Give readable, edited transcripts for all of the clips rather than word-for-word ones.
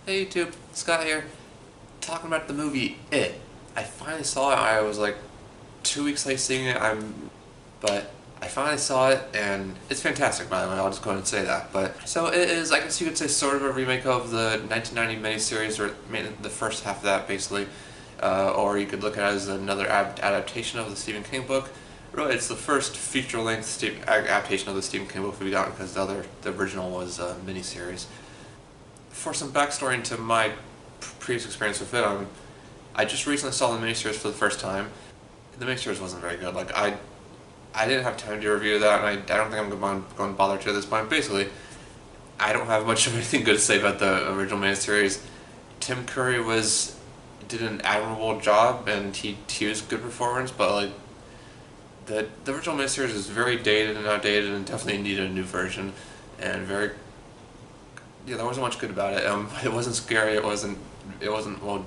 Hey YouTube, Scott here, talking about the movie It. I finally saw it. I was like 2 weeks late seeing it. But I finally saw it, and it's fantastic. By the way, I'll just go ahead and say that. But so it is, I guess you could say, sort of a remake of the 1990 miniseries, or the first half of that, basically. Or you could look at it as another adaptation of the Stephen King book. Really, it's the first feature-length adaptation of the Stephen King book we've gotten, because the original was a miniseries. For some backstory into my previous experience with it, I just recently saw the miniseries for the first time. The miniseries wasn't very good. Like I didn't have time to review that, and I don't think I'm going to bother to at this point. Basically, I don't have much of anything good to say about the original miniseries. Tim Curry did an admirable job, and he was a good performance, but like the original miniseries is very dated and outdated, and definitely needed a new version, and very. Yeah, there wasn't much good about it. It wasn't scary. It wasn't well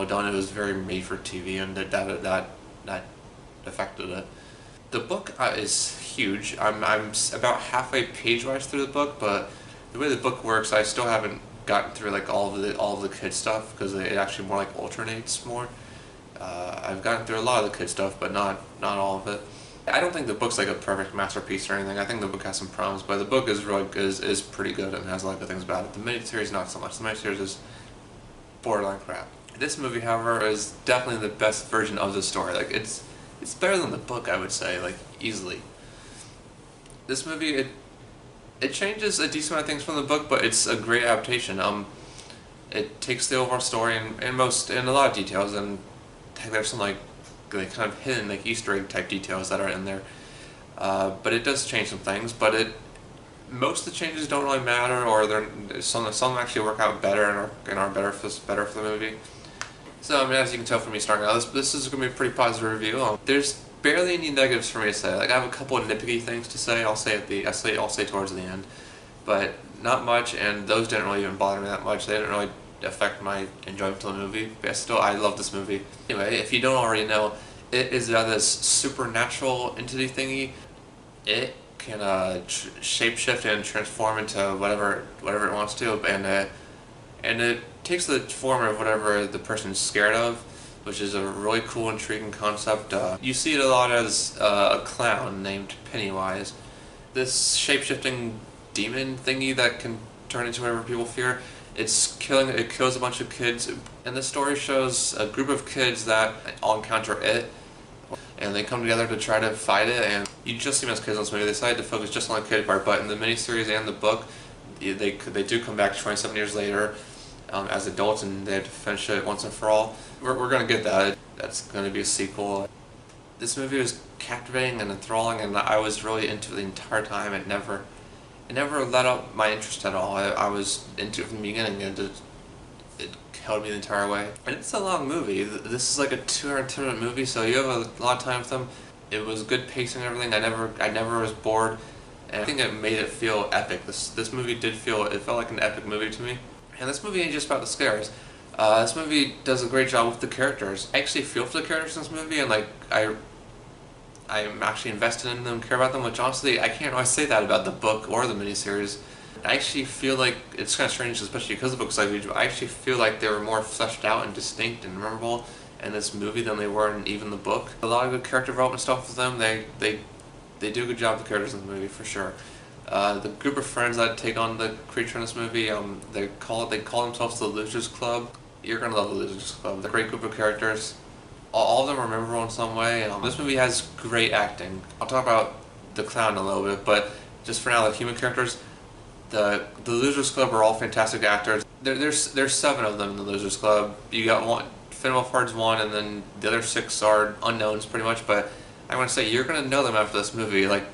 done. It was very made for TV, and that affected it. The book is huge. I'm about halfway page-wise through the book, but the way the book works, I still haven't gotten through like all of the kid stuff, because it actually more like alternates more. I've gotten through a lot of the kid stuff, but not all of it. I don't think the book's like a perfect masterpiece or anything. I think the book has some problems, but the book is pretty good and has a lot of good things about it. The miniseries, not so much. The miniseries is borderline crap. This movie, however, is definitely the best version of the story. Like it's better than the book, I would say, like easily. This movie, it changes a decent amount of things from the book, but it's a great adaptation. It takes the overall story in a lot of details, and there's some like kind of hidden like Easter egg type details that are in there. But it does change some things, but most of the changes don't really matter, or some actually work out better and are better for the movie. So I mean, as you can tell from me starting out, this is going to be a pretty positive review. There's barely any negatives for me to say. Like I have a couple of nitpicky things to say. I'll say towards the end, but not much, and those didn't really even bother me that much. They didn't really affect my enjoyment of the movie. But still, I love this movie. Anyway, if you don't already know, it is about this supernatural entity thingy. It can shapeshift and transform into whatever it wants to, and it takes the form of whatever the person is scared of, which is a really cool, intriguing concept. You see it a lot as a clown named Pennywise. This shapeshifting demon thingy that can turn into whatever people fear. It kills a bunch of kids, and the story shows a group of kids that all encounter it, and they come together to try to fight it. And you just see them as kids in this movie. They decided to focus just on the kid part, but in the miniseries and the book, they do come back 27 years later as adults, and they have to finish it once and for all. We're gonna get that. That's gonna be a sequel. This movie was captivating and enthralling, and I was really into it the entire time. It never let up my interest at all. I was into it from the beginning, and it held me the entire way. And it's a long movie. This is like a 210-minute movie, so you have a lot of time with them. It was good pacing and everything. I never was bored, and I think it made it feel epic. This movie felt like an epic movie to me. And this movie ain't just about the scares. This movie does a great job with the characters. I actually feel for the characters in this movie, and like I'm actually invested in them, care about them, which honestly, I can't always say that about the book or the miniseries. I actually feel like, it's kind of strange, especially because the book's like huge, but I actually feel like they were more fleshed out and distinct and memorable in this movie than they were in even the book. A lot of good character development stuff with them. They do a good job with the characters in the movie, for sure. The group of friends that take on the creature in this movie, they call themselves the Losers Club. You're gonna love the Losers Club. They're a great group of characters. All of them are memorable in some way. This movie has great acting. I'll talk about the clown in a little bit, but just for now, the human characters, the Losers Club are all fantastic actors. There's 7 of them in the Losers Club. You got one, Finn Wolfhard's one, and then the other 6 are unknowns pretty much. But I want to say, you're gonna know them after this movie. Like,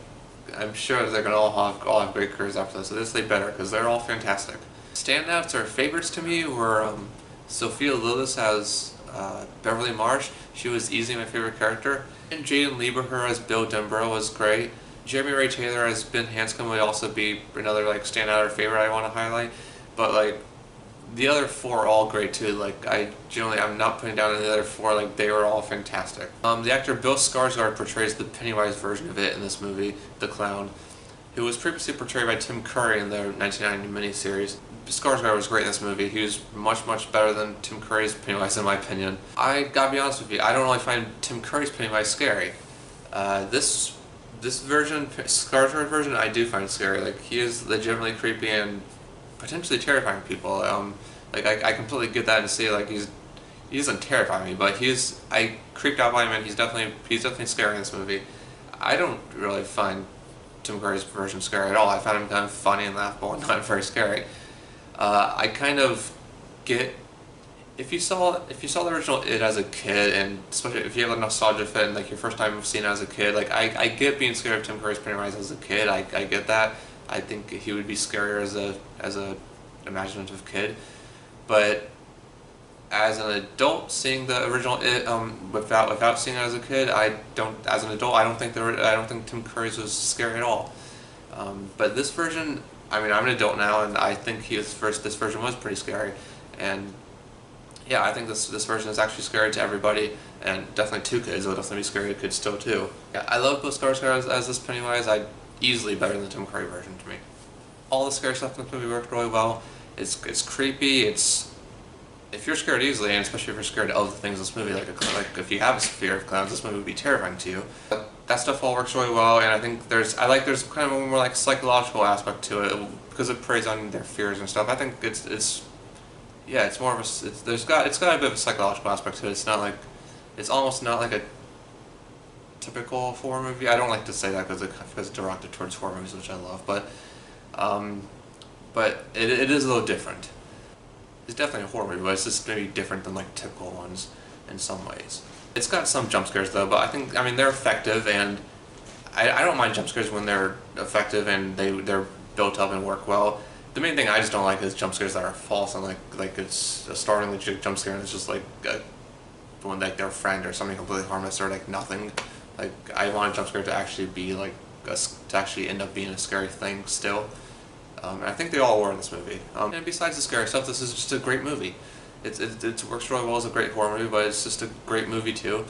I'm sure they're gonna all have great careers after this. So this they better, because they're all fantastic. Standouts or favorites to me were Sophia Lillis as Beverly Marsh. She was easily my favorite character. And Jaden Lieberher as Bill Denbrough was great. Jeremy Ray Taylor as Ben Hanscom would also be another like standout or favorite I want to highlight. But like the other 4 are all great too. Like I'm not putting down any other 4. Like they were all fantastic. The actor Bill Skarsgård portrays the Pennywise version of it in this movie, the clown, who was previously portrayed by Tim Curry in the 1990 miniseries. Skarsgård was great in this movie. He was much, much better than Tim Curry's Pennywise, in my opinion. I gotta be honest with you, I don't really find Tim Curry's Pennywise scary. This version, Skarsgård version, I do find scary. Like, he is legitimately creepy and potentially terrifying people. Like, I completely get that and see, like, he doesn't terrify me, but I creeped out by him, and he's definitely scary in this movie. I don't really find Tim Curry's version scary at all. I found him kind of funny and laughable and not very scary. I kind of get, if you saw the original It as a kid, and especially if you have a nostalgia fit and like your first time seeing it as a kid, like I get being scared of Tim Curry's Pennywise as a kid. I get that. I think he would be scarier as a imaginative kid, but as an adult seeing the original It without seeing it as a kid, as an adult I don't think Tim Curry's was scary at all. But this version, I mean, I'm an adult now, and I think this version was pretty scary, and yeah, I think this version is actually scary to everybody, and definitely to kids. It would definitely be scary to kids still too. Yeah, I love Bill Skarsgård as this Pennywise. Easily better than the Tim Curry version to me. All the scary stuff in the movie worked really well. It's creepy. If you're scared easily, and especially if you're scared of the things in this movie, like if you have a fear of clowns, this movie would be terrifying to you. That stuff all works really well, and I think there's kind of a more like psychological aspect to it because it preys on their fears and stuff. I think it's more of it's got a bit of a psychological aspect to it. It's almost not like a typical horror movie. I don't like to say that because it's directed towards horror movies, which I love, but it is a little different. It's definitely a horror movie, but it's just maybe different than like typical ones in some ways. It's got some jump scares though, but I mean they're effective, and I don't mind jump scares when they're effective and they're built up and work well. The main thing I just don't like is jump scares that are false, and like it's a startlingly jump scare and it's just like when like their friend or something completely harmless or like nothing. Like, I want a jump scare to actually be like to actually end up being a scary thing still. And I think they all were in this movie. And besides the scary stuff, this is just a great movie. It works really well as a great horror movie, but it's just a great movie too.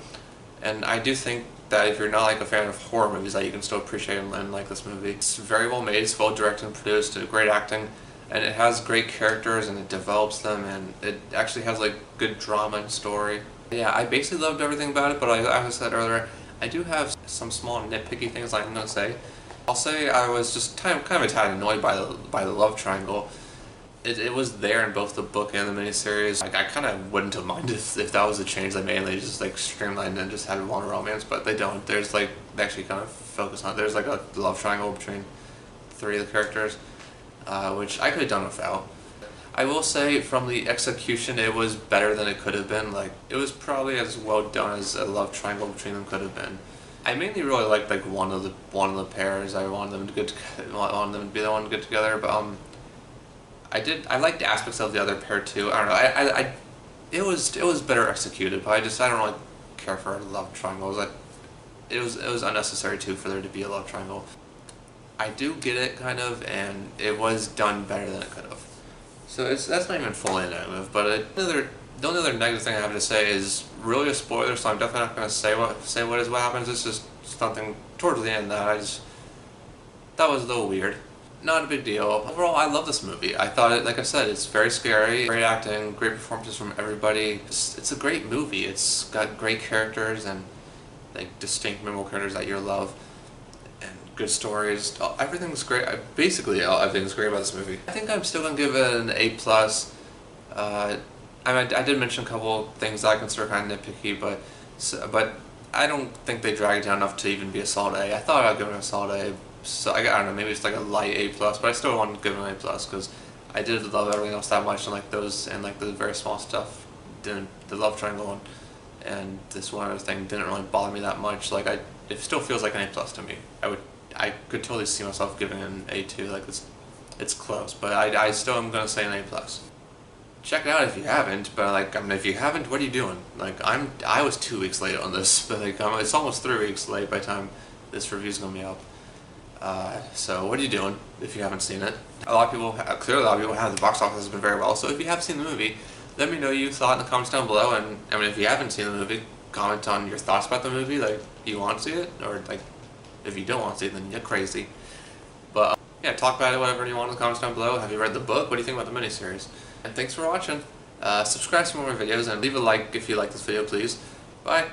And I do think that if you're not like a fan of horror movies, that you can still appreciate and like this movie. It's very well made, it's well directed and produced, great acting, and it has great characters and it develops them, and it actually has like good drama and story. Yeah, I basically loved everything about it, but as I said earlier, I do have some small nitpicky things I'm going to say. I'll say I was just kind of a tad annoyed by the love triangle. It was there in both the book and the miniseries. Like, I kind of wouldn't have minded if that was a change they made and they just like streamlined and just had one romance, but they don't. There's like, they actually kind of focus on it. There's like a love triangle between three of the characters, which I could have done without. I will say from the execution it was better than it could have been. Like, it was probably as well done as a love triangle between them could have been. I mainly really liked like one of the pairs. I wanted them to be the one to get together, but I liked aspects of the other pair too. I don't know. It was better executed, but I don't really care for a love triangle. It was unnecessary too for there to be a love triangle. I do get it kind of, and it was done better than it could have. So that's not even fully negative, but the only other negative thing I have to say is really a spoiler, so I'm definitely not going to say what happens. It's just something towards the end that that was a little weird. Not a big deal. Overall, I love this movie. I thought it, like I said, it's very scary, great acting, great performances from everybody. It's a great movie. It's got great characters and like distinct, memorable characters that you love, and good stories. Everything's great. Basically, everything's great about this movie. I think I'm still gonna give it an A+. I did mention a couple things that I consider kind of nitpicky, but I don't think they drag it down enough to even be a solid A. I thought I'd give it a solid A. So I don't know, maybe it's like a light A+, but I still want to give it an A+, because I did love everything else that much, and like the very small stuff, the love triangle and this one other thing didn't really bother me that much. Like, it still feels like an A+ to me. I could totally see myself giving it an A2. Like, it's close, but I still am gonna say an A+. Check it out if you haven't, but like, I mean, if you haven't, what are you doing? Like, I was 2 weeks late on this, but like, it's almost 3 weeks late by the time this review's gonna be up. So what are you doing if you haven't seen it? Clearly a lot of people have. The box office has been very well, so if you have seen the movie, let me know your thought in the comments down below, and I mean, if you haven't seen the movie, comment on your thoughts about the movie, like, you want to see it, or like, if you don't want to see it, then you're crazy. But yeah, talk about it, whatever you want in the comments down below. Have you read the book? What do you think about the miniseries? And thanks for watching. Subscribe for more videos and leave a like if you like this video, please. Bye.